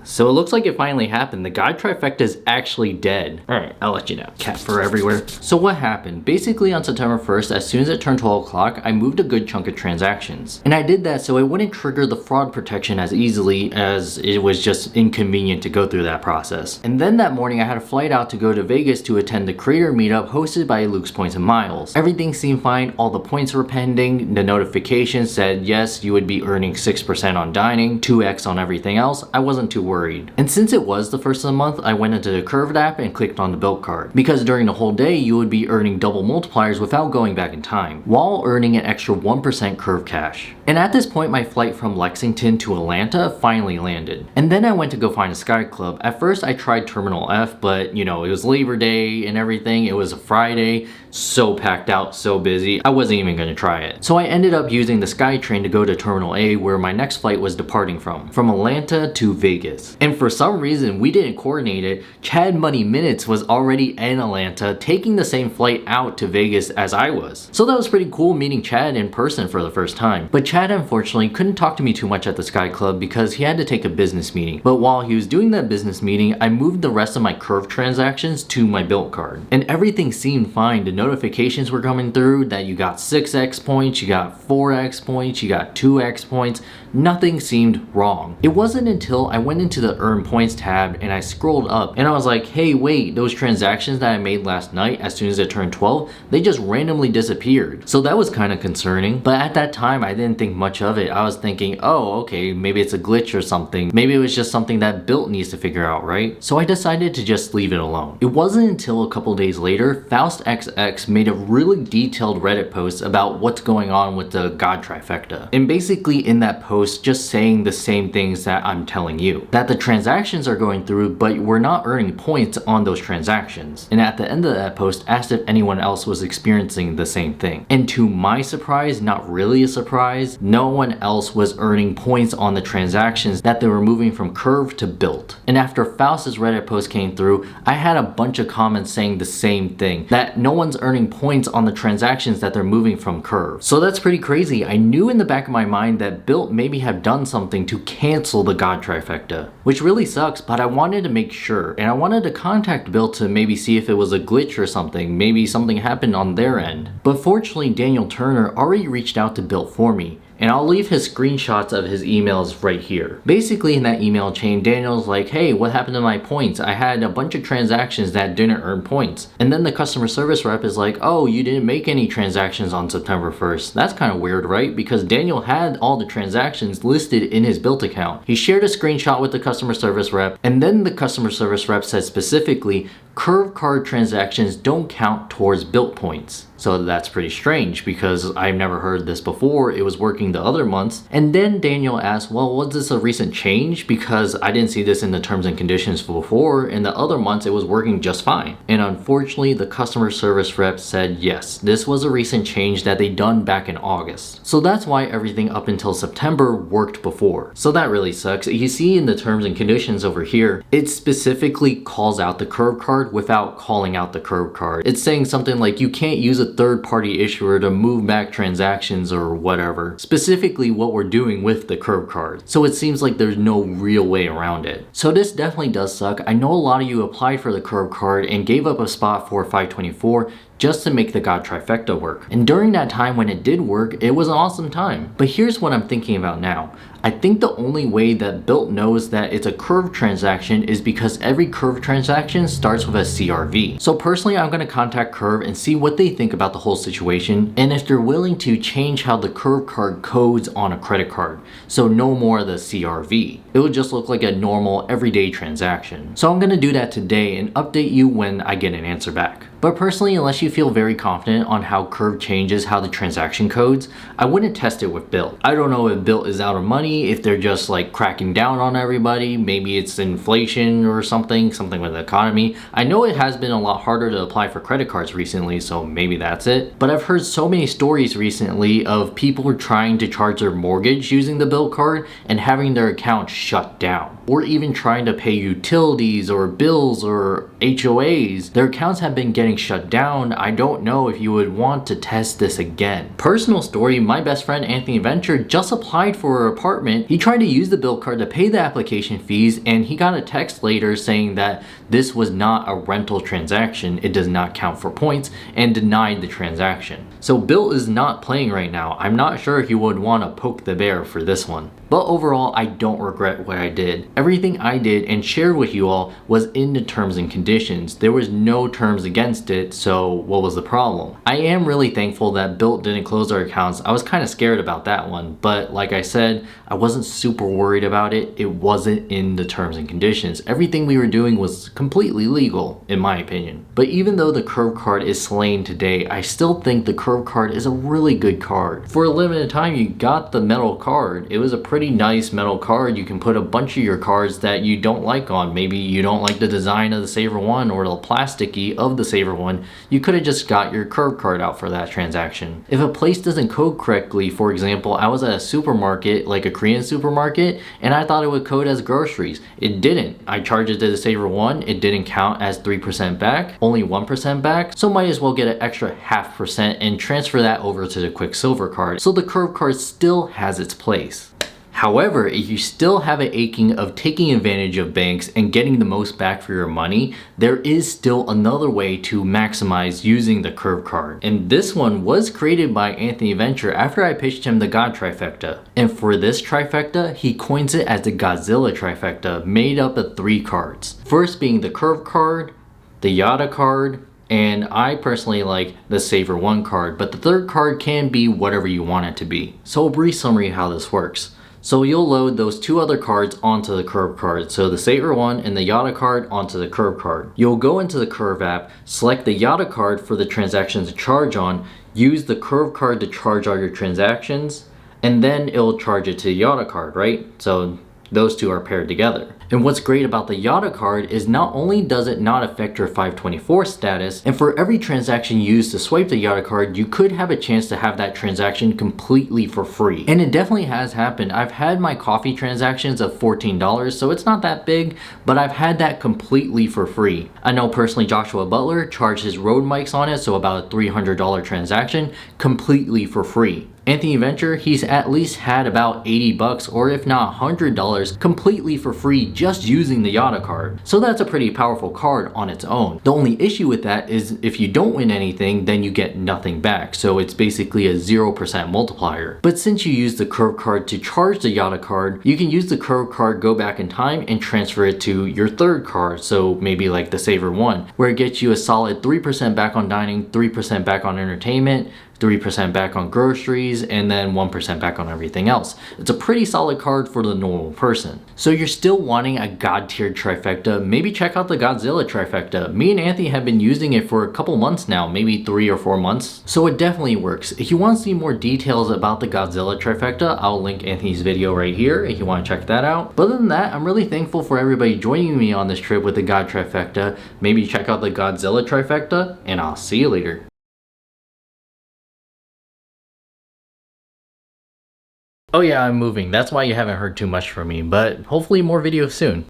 So it looks like it finally happened. The God Trifecta is actually dead. Alright, I'll let you know. Cat fur everywhere. So what happened? Basically on September 1st, as soon as it turned 12 o'clock, I moved a good chunk of transactions. And I did that so it wouldn't trigger the fraud protection as easily, as it was just inconvenient to go through that process. And then that morning I had a flight out to go to Vegas to attend the creator meetup hosted by Luke's Points and Miles. Everything seemed fine, all the points were pending, the notification said yes, you would be earning 6% on dining, 2x on everything else. I wasn't too worried. And since it was the first of the month, I went into the Curved app and clicked on the Bilt card. Because during the whole day, you would be earning double multipliers without going back in time, while earning an extra 1% Curve cash. And at this point, my flight from Lexington to Atlanta finally landed. And then I went to go find a Sky Club. At first, I tried Terminal F, but you know, it was Labor Day and everything. It was a Friday, so packed out, so busy. I wasn't even gonna try it. So I ended up using the SkyTrain to go to Terminal A, where my next flight was departing from Atlanta to Vegas. And for some reason, we didn't coordinate it. Chad Money Minutes was already in Atlanta, taking the same flight out to Vegas as I was. So that was pretty cool meeting Chad in person for the first time. But Chad unfortunately couldn't talk to me too much at the Sky Club because he had to take a business meeting. But while he was doing that business meeting, I moved the rest of my Curve transactions to my Bilt card. And everything seemed fine. The notifications were coming through that you got 6x points, you got 4x points, you got 2x points. Nothing seemed wrong. It wasn't until I went into the Earn Points tab and I scrolled up and I was like, hey wait, those transactions that I made last night as soon as it turned 12, they just randomly disappeared. So that was kind of concerning, but at that time I didn't think much of it. I was thinking, oh okay, maybe it's a glitch or something. Maybe it was just something that Bilt needs to figure out, right? So I decided to just leave it alone. It wasn't until a couple days later, FaustXX made a really detailed Reddit post about what's going on with the God Trifecta. And basically in that post, just saying the same things that I'm telling you. That the transactions are going through, but we're not earning points on those transactions. And at the end of that post, asked if anyone else was experiencing the same thing. And to my surprise, not really a surprise, no one else was earning points on the transactions that they were moving from Curve to Bilt. And after Faust's Reddit post came through, I had a bunch of comments saying the same thing, that no one's earning points on the transactions that they're moving from Curve. So that's pretty crazy. I knew in the back of my mind that Bilt maybe have done something to cancel the God Trifecta, which really sucks, but I wanted to make sure, and I wanted to contact Bilt to maybe see if it was a glitch or something, maybe something happened on their end. But fortunately, Daniel Turner already reached out to Bilt for me, and I'll leave his screenshots of his emails right here. Basically in that email chain, Daniel's like, hey, what happened to my points? I had a bunch of transactions that didn't earn points. And then the customer service rep is like, oh, you didn't make any transactions on September 1st. That's kind of weird, right? Because Daniel had all the transactions listed in his Bilt account. He shared a screenshot with the customer service rep, and then the customer service rep said specifically, Curve card transactions don't count towards Bilt points. So that's pretty strange because I've never heard this before. It was working the other months. And then Daniel asked, well, was this a recent change? Because I didn't see this in the terms and conditions before. In the other months, it was working just fine. And unfortunately, the customer service rep said, yes, this was a recent change that they done back in August. So that's why everything up until September worked before. So that really sucks. You see in the terms and conditions over here, it specifically calls out the Curve card without calling out the Curve card. It's saying something like you can't use a third-party issuer to move back transactions or whatever. Specifically what we're doing with the Curve card. So it seems like there's no real way around it. So this definitely does suck. I know a lot of you applied for the Curve card and gave up a spot for 524 just to make the God Trifecta work. And during that time when it did work, it was an awesome time. But here's what I'm thinking about now. I think the only way that Bilt knows that it's a Curve transaction is because every Curve transaction starts with a CRV. So personally, I'm going to contact Curve and see what they think about the whole situation and if they're willing to change how the Curve card codes on a credit card. So no more of the CRV. It will just look like a normal everyday transaction. So I'm going to do that today and update you when I get an answer back. But personally, unless you feel very confident on how Curve changes how the transaction codes, I wouldn't test it with Bilt. I don't know if Bilt is out of money, if they're just like cracking down on everybody, maybe it's inflation or something with the economy. I know it has been a lot harder to apply for credit cards recently, so maybe that's it. But I've heard so many stories recently of people trying to charge their mortgage using the Bilt card and having their account shut down. Or even trying to pay utilities or bills or HOAs. Their accounts have been getting getting shut down, I don't know if you would want to test this again. Personal story, my best friend Anthony Venture just applied for an apartment. He tried to use the Bilt card to pay the application fees, and he got a text later saying that this was not a rental transaction, it does not count for points, and denied the transaction. So Bilt is not playing right now. I'm not sure he would want to poke the bear for this one. But overall, I don't regret what I did. Everything I did and shared with you all was in the terms and conditions. There was no terms against it, so what was the problem? I am really thankful that Bilt didn't close our accounts. I was kind of scared about that one, but like I said, I wasn't super worried about it. It wasn't in the terms and conditions. Everything we were doing was completely legal, in my opinion. But even though the curve card is slain today, I still think the curve card is a really good card. For a limited time, you got the metal card. It was a pretty nice metal card. You can put a bunch of your cards that you don't like on. Maybe you don't like the design of the Saver 1 or the plasticky of the Saver 1. You could have just got your curve card out for that transaction. If a place doesn't code correctly, for example, I was at a supermarket, like a Korean supermarket, and I thought it would code as groceries. It didn't. I charged it to the Saver 1. It didn't count as 3% back, only 1% back, so might as well get an extra 0.5% and transfer that over to the Quicksilver card. So the curve card still has its place. However, if you still have an aching of taking advantage of banks and getting the most back for your money, there is still another way to maximize using the curve card. And this one was created by Anthony Venture after I pitched him the God Trifecta. And for this trifecta, he coins it as the Godzilla Trifecta, made up of 3 cards. First being the curve card, the Yada card, and I personally like the Saver 1 card, but the third card can be whatever you want it to be. So a brief summary of how this works. So you'll load those 2 other cards onto the curve card. So the Saver 1 and the Yada card onto the curve card. You'll go into the curve app, select the Yada card for the transactions to charge on, use the curve card to charge all your transactions, and then it'll charge it to the Yada card, right? So those 2 are paired together. And what's great about the Yada card is not only does it not affect your 524 status, and for every transaction used to swipe the Yada card, you could have a chance to have that transaction completely for free. And it definitely has happened. I've had my coffee transactions of $14, so it's not that big, but I've had that completely for free. I know personally Joshua Butler charged his Rode mics on it, so about a $300 transaction, completely for free. Anthony Venture, he's at least had about $80 or if not $100 completely for free just using the Yada card. So that's a pretty powerful card on its own. The only issue with that is if you don't win anything, then you get nothing back. So it's basically a 0% multiplier. But since you use the curve card to charge the Yada card, you can use the curve card, go back in time and transfer it to your third card. So maybe like the Saver 1, where it gets you a solid 3% back on dining, 3% back on entertainment, 3% back on groceries, and then 1% back on everything else. It's a pretty solid card for the normal person. So you're still wanting a God tiered trifecta, maybe check out the Godzilla Trifecta. Me and Anthony have been using it for a couple months now, maybe 3 or 4 months. So it definitely works. If you want to see more details about the Godzilla Trifecta, I'll link Anthony's video right here if you want to check that out. But other than that, I'm really thankful for everybody joining me on this trip with the God Trifecta. Maybe check out the Godzilla Trifecta, and I'll see you later. Oh yeah, I'm moving. That's why you haven't heard too much from me, but hopefully more videos soon.